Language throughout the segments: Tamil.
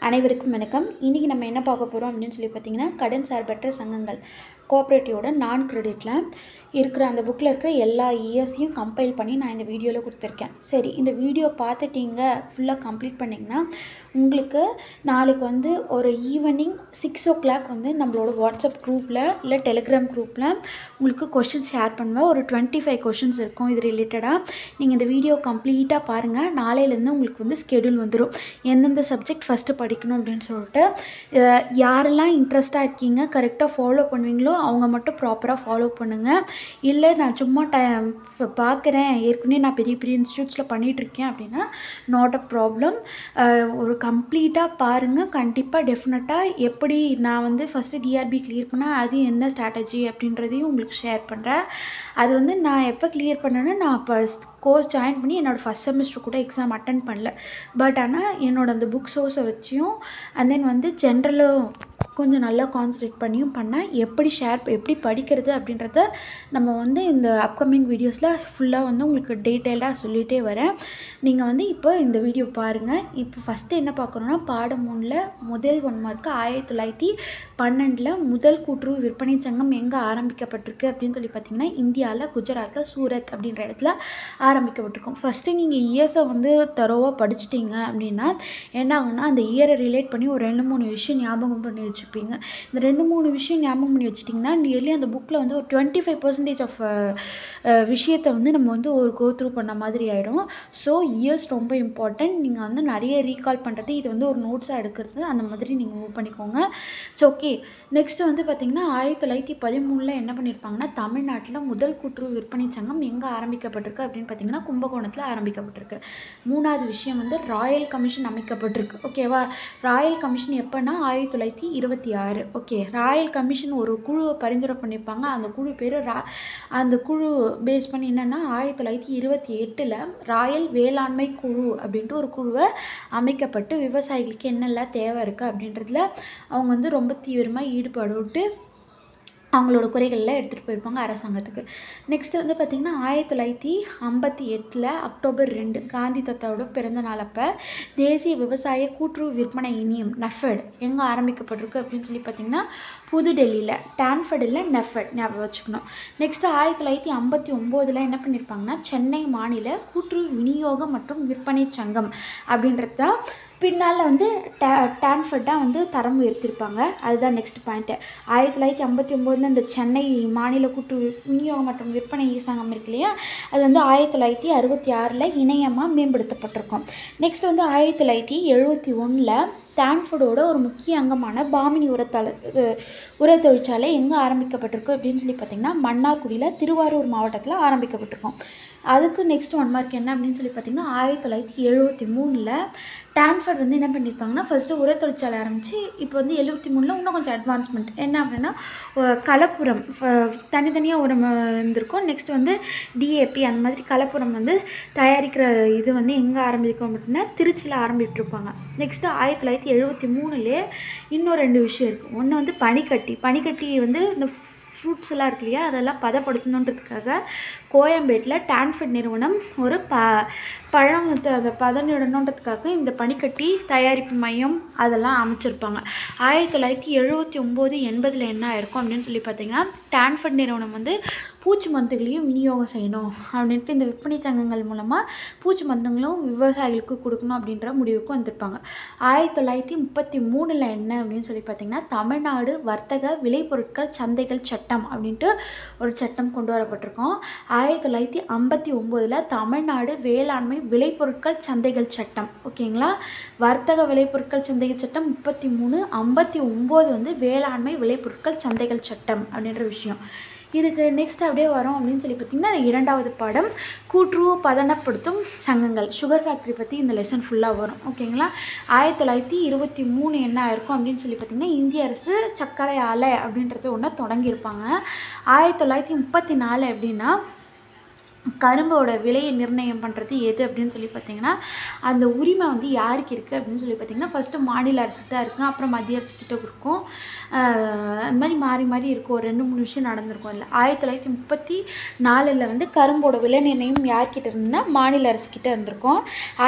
அனைவருக்கும் வணக்கம். இன்றைக்கி நம்ம என்ன பார்க்க போகிறோம் அப்படின்னு சொல்லி பார்த்தீங்கன்னா, கடன் சார்பற்ற சங்கங்கள் கோஆப்ரேட்டிவோட நான் கிரெடிட்டில் இருக்கிற அந்த புக்கில் இருக்கிற எல்லா இயர்ஸையும் கம்பைல் பண்ணி நான் இந்த வீடியோவில் கொடுத்துருக்கேன். சரி, இந்த வீடியோ பார்த்துட்டிங்க, ஃபுல்லாக கம்ப்ளீட் பண்ணிங்கன்னா உங்களுக்கு நாளைக்கு வந்து ஒரு ஈவினிங் 6 o'clock வந்து நம்மளோட வாட்ஸ்அப் குரூப்பில் இல்லை டெலிகிராம் குரூப்பில் உங்களுக்கு கொஷின்ஸ் ஷேர் பண்ணுவேன். ஒரு 25 கொஷின்ஸ் இருக்கும் இது ரிலேட்டடாக. நீங்கள் இந்த வீடியோ கம்ப்ளீட்டாக பாருங்கள். நாளையிலேருந்து உங்களுக்கு வந்து ஸ்கெடியூல் வந்துடும், எந்தெந்த சப்ஜெக்ட் ஃபஸ்ட்டு படிக்கணும் அப்படின்னு சொல்லிட்டு. யாரெல்லாம் இன்ட்ரெஸ்ட்டாக இருக்கீங்க, கரெக்டாக ஃபாலோ பண்ணுவீங்களோ அவங்க மட்டும் ப்ராப்பராக ஃபாலோ பண்ணுங்கள். இல்லை நான் சும்மா பார்க்குறேன், ஏற்கனவே நான் பெரிய பெரிய இன்ஸ்டியூட்ஸில் பண்ணிகிட்ருக்கேன் அப்படின்னா நாட் அ ப்ராப்ளம். ஒரு கம்ப்ளீட்டாக பாருங்கள். கண்டிப்பாக டெஃபினட்டாக எப்படி நான் வந்து ஃபஸ்ட்டு டிஆர்பி கிளியர் பண்ணேன், அது என்ன ஸ்ட்ராட்டஜி அப்படின்றதையும் உங்களுக்கு ஷேர் பண்ணுறேன். அது வந்து நான் எப்போ கிளியர் பண்ணேன்னா, நான் இப்போ கோர்ஸ் ஜாயின் பண்ணி என்னோடய ஃபஸ்ட் செமஸ்டர் கூட எக்ஸாம் அட்டன் பண்ணல. பட் ஆனால் என்னோடய அந்த புக் சோர்ஸை வச்சியும் அண்ட் தென் வந்து ஜென்ரலும் கொஞ்சம் நல்லா கான்சன்ட்ரேட் பண்ணியும் பண்ணேன். எப்படி படிக்கிறது அப்படின்றத நம்ம வந்து இந்த அப்கமிங் வீடியோஸில் ஃபுல்லாக வந்து உங்களுக்கு டீட்டெயிலாக சொல்லிகிட்டே வரேன். நீங்கள் வந்து இப்போ இந்த வீடியோ பாருங்கள். இப்போ ஃபஸ்ட்டு என்ன பார்க்குறோன்னா, பாடம் 1ல் முதல் 1 மார்க்கு 1912 முதல் கூட்டுறவு விற்பனை சங்கம் எங்கே ஆரம்பிக்கப்பட்டிருக்கு அப்படின்னு சொல்லி பார்த்தீங்கன்னா, இந்தியாவில் குஜராத்தில் சூரத் அப்படின்ற இடத்துல ஆரம்பிக்கப்பட்டிருக்கும். ஃபஸ்ட்டு நீங்கள் இயர்ஸை வந்து தரோவாக படிச்சிட்டிங்க அப்படின்னா என்ன ஆகுன்னா, அந்த இயரை ரிலேட் பண்ணி ஒரு 2-3 விஷயம் ஞாபகம் பண்ணி வச்சுப்பீங்க. இந்த 2-3 விஷயம் ஞாபகம் பண்ணி வச்சிட்டிங்கன்னா நியர்லி அந்த புக்கில் வந்து ஒரு 25% ஆஃப் விஷயத்தை வந்து நம்ம வந்து ஒரு கோ த்ரூ பண்ண மாதிரி ஆகிடும். ஸோ இயர்ஸ் ரொம்ப இம்பார்ட்டண்ட். நீங்கள் வந்து நிறைய ரீகால் பண்ணுறது, இது வந்து ஒரு நோட்ஸாக எடுக்கிறது, அந்த மாதிரி நீங்கள் மூவ் பண்ணிக்கோங்க. ஸோ ஓகே, நெக்ஸ்ட்டு வந்து பார்த்திங்கன்னா 1913 என்ன பண்ணியிருப்பாங்கன்னா, தமிழ்நாட்டில் முதல் கூட்டுறவு விற்பனை சங்கம் எங்கே ஆரம்பிக்கப்பட்டிருக்கு அப்படின்னு பார்த்திங்கன்னா கும்பகோணத்தில் ஆரம்பிக்கப்பட்டிருக்கு. 3வது விஷயம் வந்து ராயல் கமிஷன் அமைக்கப்பட்டிருக்கு. ஓகேவா? ராயல் கமிஷன் எப்போனா 1926. ஓகே, ராயல் கமிஷன் ஒரு குழுவை பரிந்துரை பண்ணியிருப்பாங்க. அந்த குழு பேர் அந்த குழு பேஸ் பண்ணி என்னென்னா 1928 ராயல் வேளாண்மை குழு அப்படின்ட்டு ஒரு குழுவை அமைக்கப்பட்டு விவசாயிகளுக்கு என்னெல்லாம் தேவை இருக்குது அப்படின்றதுல அவங்க வந்து ரொம்ப தீவிரமாக ஈடுபாடு அவங்களோட குறைகளில் எடுத்துகிட்டு போயிருப்பாங்க அரசாங்கத்துக்கு. நெக்ஸ்ட்டு வந்து பார்த்திங்கன்னா 1958 அக்டோபர் 2 காந்தி தாத்தாவோட பிறந்த நாள் அப்போ தேசிய விவசாய கூட்டுறவு விற்பனை இணையம் நெஃபெட் எங்கே ஆரம்பிக்கப்பட்டிருக்கு அப்படின்னு சொல்லி பார்த்திங்கன்னா புதுடெல்லியில். டான்ஃபெட் இல்லை, நெஃபெட் ஞாபகம் வச்சுக்கணும். நெக்ஸ்ட்டு 1959 என்ன பண்ணியிருப்பாங்கன்னா, சென்னை மாநில கூட்டுறவு விநியோகம் மற்றும் விற்பனை சங்கம் அப்படின்றது தான் பின்னால் வந்து டான்ஃபெட்டாக வந்து தரம் உயர்த்திருப்பாங்க. அதுதான் நெக்ஸ்ட் பாயிண்ட்டு. 1959 இந்த சென்னை மாநில கூட்டுறவு விநியோகம் மற்றும் விற்பனை சங்கம் இருக்கு இல்லையா, அது வந்து 1966 இணையமாக மேம்படுத்தப்பட்டிருக்கும். நெக்ஸ்ட் வந்து 1971 டான்ஃபோர்டோட ஒரு முக்கிய அங்கமான பாமினி உர தொழிற்சாலை எங்கே ஆரம்பிக்கப்பட்டிருக்கு அப்படின்னு சொல்லி பார்த்திங்கன்னா மன்னார்குடியில் திருவாரூர் மாவட்டத்தில் ஆரம்பிக்கப்பட்டிருக்கும். அதுக்கு நெக்ஸ்ட் 1 மார்க் என்ன அப்படின்னு சொல்லி பார்த்திங்கன்னா 1973 டான்ஃபோர்ட் வந்து என்ன பண்ணியிருப்பாங்கன்னா, ஃபஸ்ட்டு உர தொழிற்சாலை ஆரம்பித்து இப்போ வந்து 73 இன்னும் கொஞ்சம் அட்வான்ஸ்மெண்ட் என்ன அப்படின்னா கலப்புரம் தனித்தனியாக உரம் இருந்திருக்கும். நெக்ஸ்ட் வந்து டிஏபி அந்த மாதிரி கலப்புரம் வந்து தயாரிக்கிற இது வந்து எங்கே ஆரம்பிக்கும் அப்படின்னா திருச்சியில் ஆரம்பிட்டிருப்பாங்க. நெக்ஸ்ட்டு 1973 இன்னும் 2 விஷயம் இருக்குது. ஒன்று வந்து பனிக்கட்டி வந்து இந்த ஃப்ரூட்ஸ் எல்லாம் இருக்கு இல்லையா, அதெல்லாம் பதப்படுத்தணுன்றதுக்காக கோயம்பேட்டில் டான்ஃபெட் நிறுவனம் ஒரு பழம் அதை பதனிடணுன்றதுக்காக இந்த பனிக்கட்டி தயாரிப்பு மையம் அதெல்லாம் அமைச்சிருப்பாங்க. 1979 80 என்ன ஆயிருக்கும் அப்படின்னு சொல்லி பார்த்தீங்கன்னா, டான்ஃபெட் நிறுவனம் வந்து பூச்சி மருந்துகளையும் விநியோகம் செய்யணும் அப்படின்ட்டு இந்த விற்பனை சங்கங்கள் மூலமாக பூச்சி மருந்துகளும் விவசாயிகளுக்கு கொடுக்கணும் அப்படின்ற முடிவுக்கும் வந்திருப்பாங்க. 1933 என்ன அப்படின்னு சொல்லி பார்த்திங்கன்னா, தமிழ்நாடு வர்த்தக விளைபொருட்கள் சந்தைகள் சட்டம் அப்படின்ட்டு ஒரு சட்டம் கொண்டு வரப்பட்டிருக்கோம். 1959 தமிழ்நாடு வேளாண்மை விளைபொருட்கள் சந்தைகள் சட்டம். ஓகேங்களா? வர்த்தக விளைபொருட்கள் சந்தைகள் சட்டம் 33, 59 வந்து வேளாண்மை விளைபொருட்கள் சந்தைகள் சட்டம் அப்படின்ற விஷயம். இதுக்கு நெக்ஸ்ட் அப்படியே வரோம் அப்படின்னு சொல்லி பார்த்திங்கன்னா 2வது பாடம் கூட்டுறவு பதனப்படுத்தும் சங்கங்கள் சுகர் ஃபேக்ட்ரி பற்றி இந்த லெசன் ஃபுல்லாக வரும். ஓகேங்களா? 1923 என்ன ஆயிருக்கும் அப்படின்னு சொல்லி பார்த்திங்கன்னா, இந்திய அரசு சர்க்கரை ஆலை அப்படின்றது ஒன்று தொடங்கியிருப்பாங்க. 1934 அப்படின்னா கரும்போட விலையை நிர்ணயம் பண்ணுறது எது அப்படின்னு சொல்லி பார்த்தீங்கன்னா, அந்த உரிமை வந்து யாருக்கு இருக்குது அப்படின்னு சொல்லி பார்த்தீங்கன்னா, ஃபஸ்ட்டு மாநில அரசுக்கு தான் இருக்குது, அப்புறம் மத்திய அரசுக்கிட்ட இருக்கும். அந்த மாதிரி மாறி மாறி இருக்கும். ஒரு 2-3 விஷயம் நடந்திருக்கும். இல்லை 1934 வந்து கரும்போட விலை நிர்ணயம் யார்கிட்ட இருந்துன்னா மாநில அரசுக்கிட்ட இருந்திருக்கும்.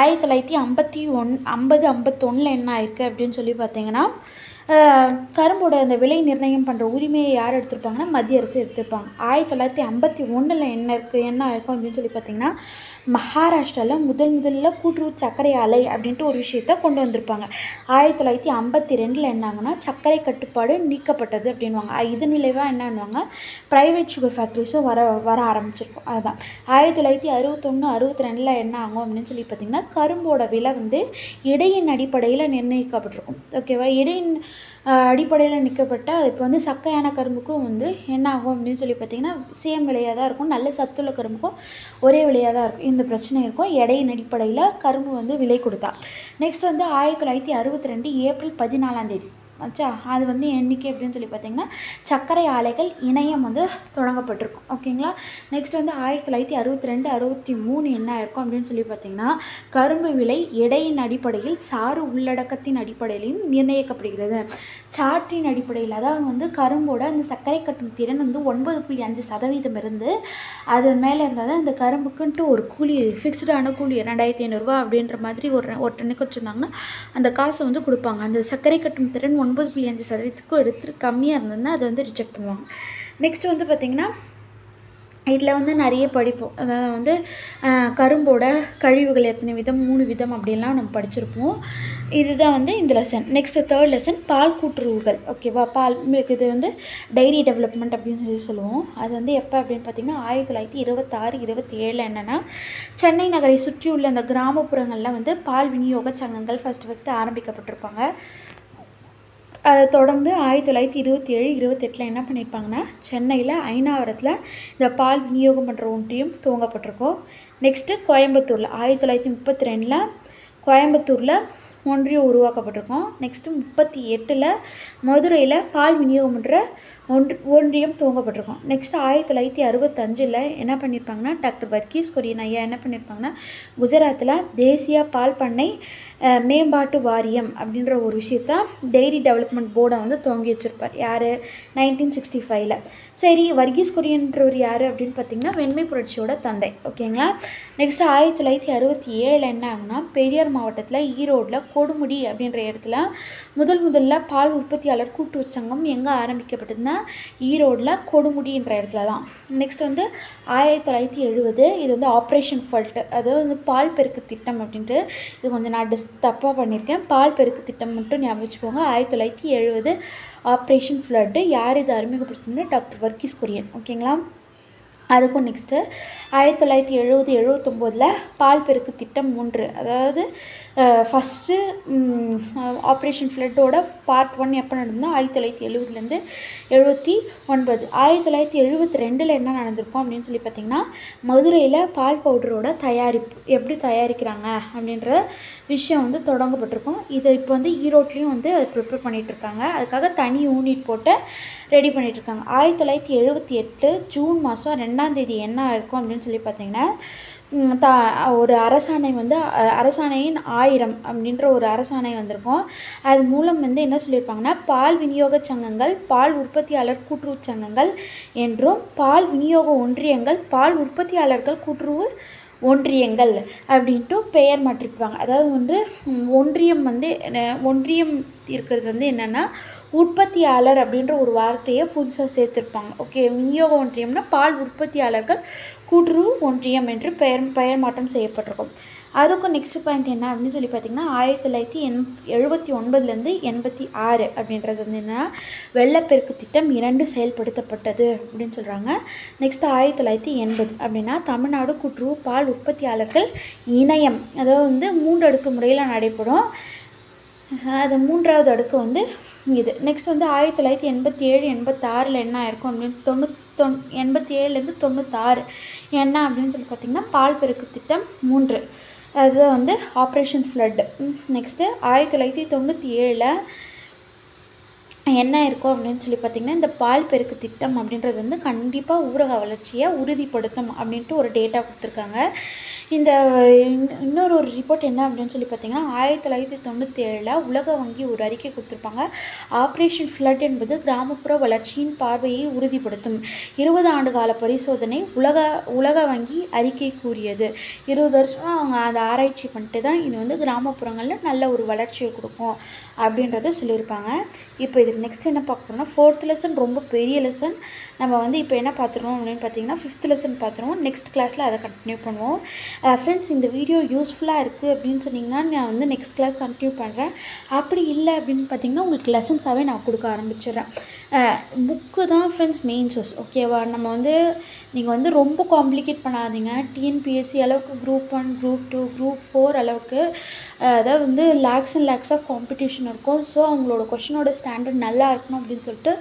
1951 என்ன ஆயிருக்கு அப்படின்னு சொல்லி பார்த்தீங்கன்னா, கரும்போட அந்த விலை நிர்ணயம் பண்ணுற உரிமையை யார் எடுத்திருப்பாங்கன்னா மத்திய அரசு எடுத்திருப்பாங்க. 1951 என்ன ஆயிருக்கும் அப்படின்னு சொல்லி பார்த்தீங்கன்னா, மகாராஷ்டிராவில் முதல்ல கூட்டுறவு சர்க்கரை ஆலை அப்படின்ட்டு ஒரு விஷயத்த கொண்டு வந்திருப்பாங்க. 1952 என்னாங்கன்னா சர்க்கரை கட்டுப்பாடு நீக்கப்பட்டது அப்படின்வாங்க. இதன் விளைவாக என்னன்னுவாங்க, ப்ரைவேட் சுகர் ஃபேக்ட்ரிஸும் வர ஆரம்பிச்சிருக்கும். அதுதான் 1961-62 என்ன ஆகும் அப்படின்னு சொல்லி பார்த்தீங்கன்னா, கரும்போட விலை வந்து இடையின் அடிப்படையில் நிர்ணயிக்கப்பட்டிருக்கும். ஓகேவா? இடையின் அடிப்படையில் நிற்கப்பட்ட இப்போ வந்து சக்கையான கரும்புக்கும் வந்து என்ன ஆகும் அப்படின்னு சொல்லி பார்த்தீங்கன்னா, சேம் விலையாக தான் இருக்கும். நல்ல சத்துள்ள கரும்புக்கும் ஒரே விலையாக தான் இருக்கும். இந்த பிரச்சனை இருக்கும். எடையின் அடிப்படையில் கரும்பு வந்து விலை கொடுத்தா. நெக்ஸ்ட் வந்து 1962 ஏப்ரல் 14 ஆச்சா, அது வந்து என்றைக்கு அப்படின்னு சொல்லி பார்த்தீங்கன்னா, சர்க்கரை ஆலைகள் இணையம் வந்து தொடங்கப்பட்டிருக்கும். ஓகேங்களா? நெக்ஸ்ட் வந்து 1962-63 என்ன ஆயிருக்கும் அப்படின்னு சொல்லி பார்த்தீங்கன்னா, கரும்பு விலை எடையின் அடிப்படையில் சாறு உள்ளடக்கத்தின் அடிப்படையிலையும் நிர்ணயிக்கப்படுகிறது. சாற்றின் அடிப்படையில், அதாவது வந்து கரும்போட அந்த சர்க்கரை கட்டும் திறன் வந்து 9.5% இருந்து அது மேலே இருந்தால் தான் இந்த கரும்புக்குன்ட்டு ஒரு கூலி, ஃபிக்ஸ்டான கூலி 2500 அப்படின்ற மாதிரி ஒரு டன்னுக்கு வச்சுருந்தாங்கன்னா அந்த காசு வந்து கொடுப்பாங்க. அந்த சர்க்கரை கட்டும் திறன் 9.5% எடுத்து கம்மியாக இருந்ததுன்னா அதை வந்து ரிஜெக்ட் பண்ணுவாங்க. நெக்ஸ்ட் வந்து பார்த்திங்கன்னா, இதில் வந்து நிறைய படிப்போம். அதாவது வந்து கரும்போட கழிவுகள் எத்தனை விதம், 3 விதம் அப்படின்லாம் நம்ம படிச்சிருப்போம். இதுதான் வந்து இந்த லெசன். நெக்ஸ்ட் 3rd லெசன் பால் கூட்டுறவுகள். ஓகேவா? பால் மில்க், இது வந்து டைரி டெவலப்மெண்ட் அப்படின்னு சொல்லுவோம். அது வந்து எப்போ அப்படின்னு பார்த்தீங்கன்னா 1926-27 என்னென்னா, சென்னை நகரை சுற்றியுள்ள அந்த கிராமப்புறங்களில் வந்து பால் விநியோக சங்கங்கள் ஃபஸ்ட்டு ஆரம்பிக்கப்பட்டிருப்பாங்க. அதை தொடர்ந்து 1927-28 என்ன பண்ணியிருப்பாங்கன்னா, சென்னையில் ஐனாவரத்தில் இந்த பால் விநியோகம் பண்ணுற ஒன்றியம் துவங்கப்பட்டிருக்கும். நெக்ஸ்ட்டு கோயம்புத்தூரில் 1932 கோயம்புத்தூரில் ஒன்றியம் உருவாக்கப்பட்டிருக்கும். நெக்ஸ்ட்டு 38 மதுரையில் பால் விநியோகம் பண்ணுற ஒன்றியம் துவங்கப்பட்டிருக்கும். நெக்ஸ்ட்டு 1965 என்ன பண்ணியிருப்பாங்கன்னா, டாக்டர் வர்கீஸ் குரியன் ஐயா என்ன பண்ணியிருப்பாங்கன்னா, குஜராத்தில் தேசிய பால் பண்ணை மேம்பாட்டு வாரியம் அப்படின்ற ஒரு விஷயத்த டெய்ரி டெவலப்மெண்ட் போர்டை வந்து துவங்கி வச்சுருப்பார். யார்? 1965. சரி, வர்கீஸ் குரியன்றவர் யார் அப்படின்னு பார்த்திங்கன்னா, வெண்மை புரட்சியோட தந்தை. ஓகேங்களா? நெக்ஸ்ட்டு 1967 என்ன ஆகுனா, பெரியார் மாவட்டத்தில் ஈரோடில் கொடுமுடி அப்படின்ற இடத்துல முதல்ல பால் உற்பத்தியாளர் கூட்டுறவு சங்கம் எங்கே ஆரம்பிக்கப்பட்டதுன்னா ஈரோடில் கொடுமுடின்ற இடத்துல தான். நெக்ஸ்ட் வந்து 1970 இது வந்து ஆப்ரேஷன் ஃப்ளட், அதாவது வந்து பால் பெருக்கு திட்டம் அப்படின்ட்டு, இது கொஞ்சம் நான் தப்பாக பண்ணியிருக்கேன். பால் பெருக்கு திட்டம் மட்டும் ஞாபகம் வச்சுக்கோங்க. 1970 ஆப்ரேஷன் ஃப்ளட்டு. யார் இதை அறிமுகப்படுத்தினா? டாக்டர் வர்கீஸ் குரியன். ஓகேங்களா? அதுக்கும் நெக்ஸ்ட்டு 1970-79 பால் பெருக்கு திட்டம் 3, அதாவது ஃபஸ்ட்டு ஆப்ரேஷன் ஃப்ளட்டோட பார்ட் 1 எப்போ நடந்ததுன்னா 1970 79. 1972 என்ன நடந்திருக்கும் அப்படின்னு சொல்லி பார்த்திங்கன்னா, மதுரையில் பால் பவுடரோட தயாரிப்பு எப்படி தயாரிக்கிறாங்க அப்படின்ற விஷயம் வந்து தொடங்கப்பட்டிருக்கும். இதை இப்போ வந்து ஈரோட்லேயும் வந்து அதை ப்ரிப்பேர் பண்ணிகிட்ருக்காங்க. அதுக்காக தனி யூனிட் போட்டு ரெடி பண்ணிகிட்ருக்காங்க. 1978 ஜூன் மாதம் 2 என்ன இருக்கும் அப்படின்னு சொல்லி பார்த்திங்கன்னா, ஒரு அரசாணை வந்து அரசாணையின் 1000 அப்படின்ற ஒரு அரசாணை வந்திருக்கும். அது மூலம் வந்து என்ன சொல்லியிருப்பாங்கன்னா, பால் விநியோக சங்கங்கள் பால் உற்பத்தியாளர் கூட்டுறவு சங்கங்கள் என்றும், பால் விநியோக ஒன்றியங்கள் பால் உற்பத்தியாளர்கள் கூட்டுறவு ஒன்றியங்கள் அப்படின்ட்டு பெயர் மாற்றிருப்பாங்க. அதாவது வந்து ஒன்றியம் இருக்கிறது வந்து என்னென்னா, உற்பத்தியாளர் அப்படின்ற ஒரு வார்த்தையை புதுசாக சேர்த்துருப்பாங்க. ஓகே, விநியோக ஒன்றியம்னா பால் உற்பத்தியாளர்கள் கூட்டுறவு ஒன்றியம் என்று பெயர் மாற்றம் செய்யப்பட்டிருக்கும். அதுக்கும் நெக்ஸ்ட் பாயிண்ட் என்ன அப்படின்னு சொல்லி பார்த்திங்கன்னா, 1979 86 அப்படின்றது வந்து என்னென்னா, வெள்ளப்பெருக்கு திட்டம் 2 செயல்படுத்தப்பட்டது அப்படின்னு சொல்கிறாங்க. நெக்ஸ்ட் 1980 அப்படின்னா, தமிழ்நாடு கூட்டுறவு பால் உற்பத்தியாளர்கள் இணையம், அதாவது வந்து 3 அடுக்கு முறையில் நடைபெறும். அது 3வது அடுக்கு வந்து இது. நெக்ஸ்ட் வந்து 1987-86 என்ன ஆயிருக்கும் அப்படின்னு 87 96 என்ன அப்படின்னு சொல்லி பார்த்திங்கன்னா, பால் பெருக்கு திட்டம் 3, அது வந்து ஆப்ரேஷன் ஃப்ளட். நெக்ஸ்ட்டு 1997 என்ன இருக்கும் அப்படின்னு சொல்லி பார்த்திங்கன்னா, இந்த பால் பெருக்கு திட்டம் அப்படின்றது வந்து கண்டிப்பாக ஊரக வளர்ச்சியை உறுதிப்படுத்தும் அப்படின்ட்டு ஒரு டேட்டா கொடுத்துருக்காங்க. இந்த இன்னொரு ரிப்போர்ட் என்ன அப்படின்னு சொல்லி பார்த்திங்கன்னா, 1997 உலக வங்கி ஒரு அறிக்கை கொடுத்துருப்பாங்க. ஆப்ரேஷன் ஃப்ளட் என்பது கிராமப்புற வளர்ச்சியின் பார்வையை உறுதிப்படுத்தும். 20 ஆண்டு கால பரிசோதனை உலக வங்கி அறிக்கை கூறியது. 20 வருஷம் அவங்க அதை ஆராய்ச்சி பண்ணிட்டு தான் இது வந்து கிராமப்புறங்களில் நல்ல ஒரு வளர்ச்சியை கொடுக்கும் அப்படின்றத சொல்லியிருப்பாங்க. இப்போ இதுக்கு நெக்ஸ்ட் என்ன பார்க்கணும்னா, 4th லெசன் ரொம்ப பெரிய லெசன். நம்ம வந்து இப்போ என்ன பார்த்துருவோம் அப்படின்னு பார்த்தீங்கன்னா, 5th லெசன் பார்த்துருவோம். நெக்ஸ்ட் கிளாஸில் அதை கண்டினியூ பண்ணுவோம். ஃப்ரெண்ட்ஸ், இந்த வீடியோ யூஸ்ஃபுல்லாக இருக்குது அப்படின்னு சொன்னிங்கன்னா நான் வந்து நெக்ஸ்ட் கிளாஸ் கண்டினியூ பண்ணுறேன். அப்படி இல்லை அப்படின்னு பார்த்தீங்கன்னா உங்களுக்கு லெசன்ஸாகவே நான் கொடுக்க ஆரம்பிச்சிடுறேன். புக்கு தான் ஃப்ரெண்ட்ஸ் மெயின் சோர்ஸ். ஓகேவா? நம்ம வந்து நீங்கள் வந்து ரொம்ப காம்ப்ளிகேட் பண்ணாதீங்க. டிஎன்பிஎஸ்சி அளவுக்கு குரூப் 1, குரூப் 2, குரூப் 4 அளவுக்கு அதாவது வந்து lakhs and lakhs of competition இருக்கும். ஸோ அவங்களோட கொஷினோட ஸ்டாண்டர்ட் நல்லா இருக்கணும் அப்படின்னு சொல்லிட்டு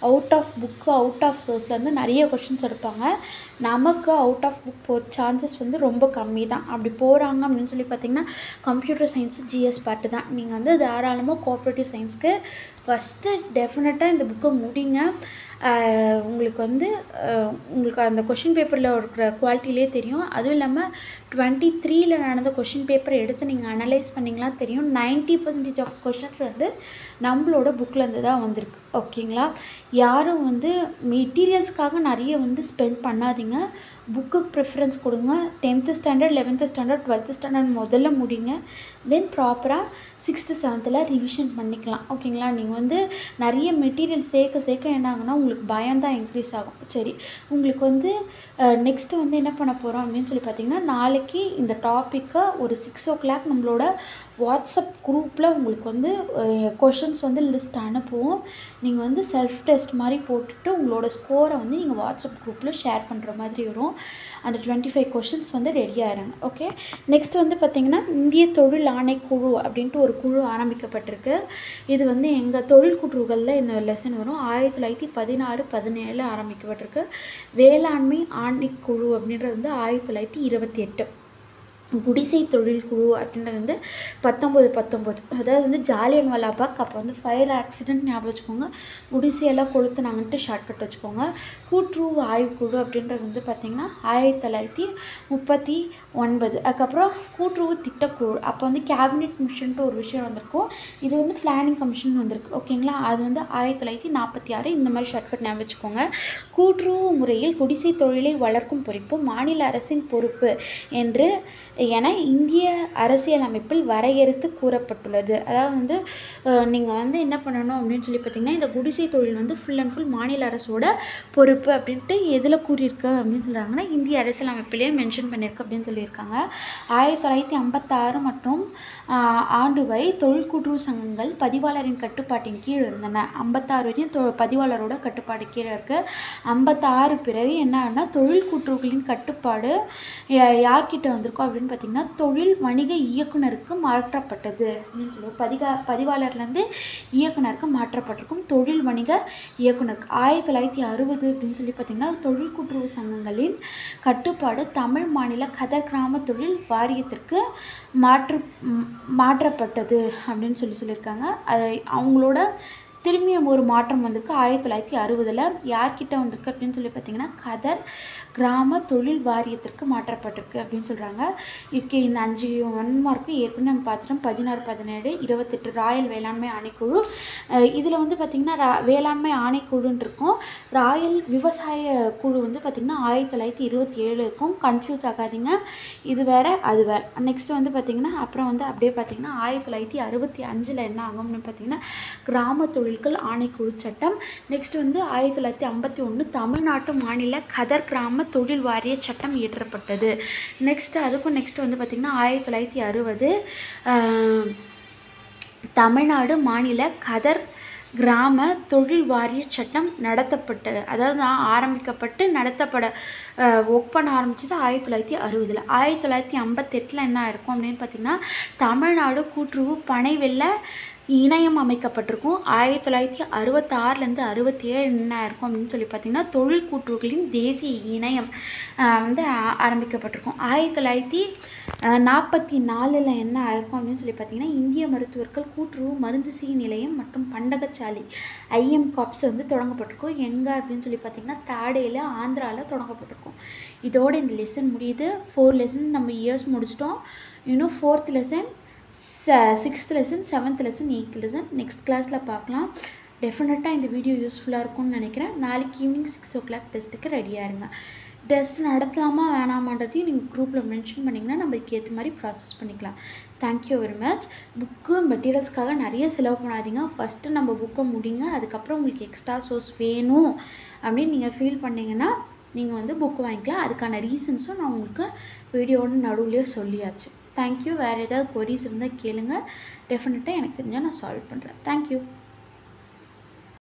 out of book, out of சோர்ஸ்லேருந்து நிறைய கொஷின்ஸ் எடுப்பாங்க. நமக்கு அவுட் ஆஃப் புக் போகிற சான்சஸ் வந்து ரொம்ப கம்மி தான். அப்படி போகிறாங்க அப்படின்னு சொல்லி பார்த்திங்கன்னா, கம்ப்யூட்டர் சயின்ஸு, ஜிஎஸ் பார்ட்டு தான். நீங்கள் வந்து தாராளமாக கோஆப்ரேட்டிவ் சயின்ஸ்க்கு ஃபஸ்ட்டு டெஃபினட்டாக இந்த புக்கை முடிங்க. உங்களுக்கு வந்து உங்களுக்கு அந்த கொஷின் பேப்பரில் இருக்கிற குவாலிட்டிலே தெரியும். அதுவும் இல்லாமல் 23ல் நடந்த கொஷின் பேப்பரை எடுத்து நீங்கள் அனலைஸ் பண்ணிங்களா தெரியும். 90% ஆஃப் கொஷின்ஸ் வந்து நம்மளோட புக்கிலேருந்து தான் வந்திருக்கு. ஓகேங்களா? யாரும் வந்து மெட்டீரியல்ஸ்க்காக நிறைய வந்து ஸ்பெண்ட் பண்ணாதீங்க. புக்குக்கு ப்ரிஃபரன்ஸ் கொடுங்க. 10th standard, 11th standard, 12th standard முதல்ல முடிங்க. தென் ப்ராப்பராக 6th 7th ரிவிஷன் பண்ணிக்கலாம். ஓகேங்களா? நீங்கள் வந்து நிறைய மெட்டீரியல் சேர்க்க என்ன ஆகுனா உங்களுக்கு பயம்தான் இன்க்ரீஸ் ஆகும். சரி, உங்களுக்கு வந்து நெக்ஸ்ட்டு வந்து என்ன பண்ண போகிறோம் அப்படின்னு சொல்லி பார்த்தீங்கன்னா, நாளைக்கு இந்த டாப்பிக்கை ஒரு 6 o'clock நம்மளோட வாட்ஸ்அப் குரூப்பில் உங்களுக்கு வந்து கொஷின்ஸ் வந்து லிஸ்ட் அனுப்புவோம். நீங்கள் வந்து செல்ஃப் டெஸ்ட் மாதிரி போட்டுட்டு உங்களோட ஸ்கோரை வந்து நீங்கள் வாட்ஸ்அப் குரூப்பில் ஷேர் பண்ணுற மாதிரி வரும். அந்த 25 கொஷின்ஸ் வந்து ரெடி ஆகிடுங்க. ஓகே, நெக்ஸ்ட் வந்து பார்த்திங்கன்னா, இந்திய தொழில் ஆணைக்குழு அப்படின்ட்டு ஒரு குழு ஆரம்பிக்கப்பட்டிருக்கு. இது வந்து எங்கள் தொழில் குழுக்களில் இந்த லெசன் வரும். 1916, 17 ஆரம்பிக்கப்பட்டிருக்கு. வேளாண்மை ஆணைக்குழு அப்படின்றது வந்து 1928. குடிசை தொழில் குழு அப்படின்றது வந்து 1919. அதாவது வந்து ஜாலியன் வாலாபாக் அப்போ வந்து ஃபயர் ஆக்சிடென்ட் ஞாபகம் வச்சுக்கோங்க. குடிசையெல்லாம் கொளுத்துனாங்கன்ட்டு ஷார்ட்கட் வச்சுக்கோங்க. கூட்டுறவு ஆய்வுக்குழு அப்படின்றது வந்து பார்த்திங்கன்னா 1939. அதுக்கப்புறம் கூட்டுறவு திட்டக்குழு அப்போ வந்து கேபினெட் மிஷன்ட்டு ஒரு விஷயம் வந்திருக்கும். இது வந்து பிளானிங் கமிஷன் வந்திருக்கு. ஓகேங்களா? அது வந்து 1946. இந்த மாதிரி ஷார்ட்கட் ஞாபகம் வச்சுக்கோங்க. கூட்டுறவு முறையில் குடிசை தொழிலை வளர்க்கும் பொறுப்பு மாநில அரசின் பொறுப்பு என இந்திய அரசியலமைப்பில் வரையறுத்து கூறப்பட்டுள்ளது. அதாவது வந்து நீங்கள் வந்து என்ன பண்ணணும் அப்படின்னு சொல்லி பார்த்திங்கன்னா, இந்த குடிசை தொழில் வந்து ஃபுல் அண்ட் ஃபுல் மாநில அரசோட பொறுப்பு அப்படின்ட்டு எதில் கூறியிருக்கு அப்படின்னு சொல்கிறாங்கன்னா, இந்திய அரசியலமைப்பிலே மென்ஷன் பண்ணியிருக்கு அப்படின்னு சொல்லியிருக்காங்க. 1956 மற்றும் ஆண்டு வரை தொழில் கூட்டுறவு சங்கங்கள் பதிவாளரின் கட்டுப்பாட்டின் கீழ் இருந்தன. 56 வரையும் பதிவாளரோட கட்டுப்பாடு கீழே இருக்குது. 56 பிறகு என்னன்னா, தொழில் கூட்டுறவுகளின் கட்டுப்பாடு யார்கிட்ட வந்திருக்கோம் அப்படின்னு பார்த்திங்கன்னா, தொழில் வணிக இயக்குனருக்கு மாற்றப்பட்டது அப்படின்னு சொல்லுவோம். பதிவாளர்லேருந்து இயக்குனருக்கு மாற்றப்பட்டிருக்கும். தொழில் வணிக இயக்குனருக்கு 1960 அப்படின்னு சொல்லி பார்த்திங்கன்னா, தொழில் கூட்டுறவு சங்கங்களின் கட்டுப்பாடு தமிழ் மாநில கதர் கிராம தொழில் வாரியத்திற்கு மாற்றப்பட்டது அப்படின்னு சொல்லியிருக்காங்க. அதை அவங்களோட திரும்பியும் ஒரு மாற்றம் வந்திருக்கு 1960. யார்கிட்ட வந்திருக்கு அப்படின்னு சொல்லி பார்த்திங்கன்னா, கதர் கிராம தொழில் வாரியத்திற்கு மாற்றப்பட்டிருக்கு அப்படின்னு சொல்கிறாங்க. இதுக்கு இந்த 5 1 மார்க்கு ஏற்கனவே நம்ம பார்த்துட்டோம். 16, 17, 28 ராயல் வேளாண்மை ஆணைக்குழு. இதில் வந்து பார்த்திங்கன்னா வேளாண்மை ஆணைக்குழுன்னு இருக்கும். ராயல் விவசாய குழு வந்து பார்த்திங்கன்னா 1927 இருக்கும். கன்ஃபியூஸ் ஆகாதீங்க, இது வேறு அது வேறு. நெக்ஸ்ட்டு வந்து பார்த்திங்கன்னா அப்புறம் வந்து அப்படியே பார்த்திங்கன்னா 1965 என்ன ஆகும்னு பார்த்திங்கன்னா, கிராம தொழில்கள் ஆணைக்குழு சட்டம். நெக்ஸ்ட் வந்து 1951 தமிழ்நாட்டு மாநில கதர் கிராம தொழில் வாரிய சட்டம் இயற்றப்பட்டது. அதுக்கும் நெக்ஸ்ட் வந்து பார்த்திங்கன்னா 1960 தமிழ்நாடு மாநில கதர் கிராம தொழில் வாரிய சட்டம் நடத்தப்பட்டது. அதாவது ஆரம்பிக்கப்பட்டு நடத்தப்பட ஒர்க் பண்ண ஆரம்பித்தது 1960. 1958 என்ன இருக்கும் அப்படின்னு பார்த்திங்கன்னா, தமிழ்நாடு கூட்டுறவு பனை வெள்ள இணையம் அமைக்கப்பட்டிருக்கும். 1966லேருந்து 67 என்ன இருக்கும் அப்படின்னு சொல்லி பார்த்தீங்கன்னா, தொழில் கூட்டுறவுகளின் தேசிய இணையம் வந்து ஆரம்பிக்கப்பட்டிருக்கும். 1944 என்ன இருக்கும் அப்படின்னு சொல்லி பார்த்தீங்கன்னா, இந்திய மருத்துவர்கள் கூட்டுறவு மருந்து செய் நிலையம் மற்றும் பண்டகச்சாலை ஐஎம் காப்ஸ் வந்து தொடங்கப்பட்டிருக்கும். எங்கே அப்படின்னு சொல்லி பார்த்தீங்கன்னா, தாடேயில் ஆந்திராவில் தொடங்கப்பட்டிருக்கும். இதோட இந்த லெசன் முடியுது. 4 லெசன் நம்ம இயர்ஸ் முடிச்சிட்டோம். இன்னும் 4th lesson, 6th lesson, 7th lesson, 8th lesson next கிளாஸில் பார்க்கலாம். டெஃபினட்டாக இந்த வீடியோ யூஸ்ஃபுல்லாக இருக்கும்னு நினைக்கிறேன். நாளைக்கு ஈவினிங் 6 o'clock டெஸ்ட்டுக்கு ரெடியாக இருங்க. டெஸ்ட் நடத்தலாமா வேணாமான்றதையும் நீங்கள் குரூப்பில் மென்ஷன் பண்ணிங்கன்னா நம்ம இதுக்கு ஏற்ற மாதிரி ப்ராசஸ் பண்ணிக்கலாம். Thank you very much. புக்கு மெட்டீரியல்ஸ்க்காக நிறைய செலவு பண்ணாதீங்க. ஃபஸ்ட்டு நம்ம புக்கை முடிங்க. அதுக்கப்புறம் உங்களுக்கு எக்ஸ்ட்ரா சோர்ஸ் வேணும் அப்படின்னு நீங்கள் ஃபீல் பண்ணிங்கன்னா நீங்கள் வந்து புக்கு வாங்கிக்கலாம். அதுக்கான ரீசன்ஸும் நான் உங்களுக்கு வீடியோட நடுவுலேயே சொல்லியாச்சு. தேங்க்யூ. வேறு ஏதாவது கொரீஸ் இருந்தால் கேளுங்க. டெஃபினட்டாக எனக்கு தெரிஞ்சால் நான் சால்வ் பண்ணுறேன். தேங்க்யூ.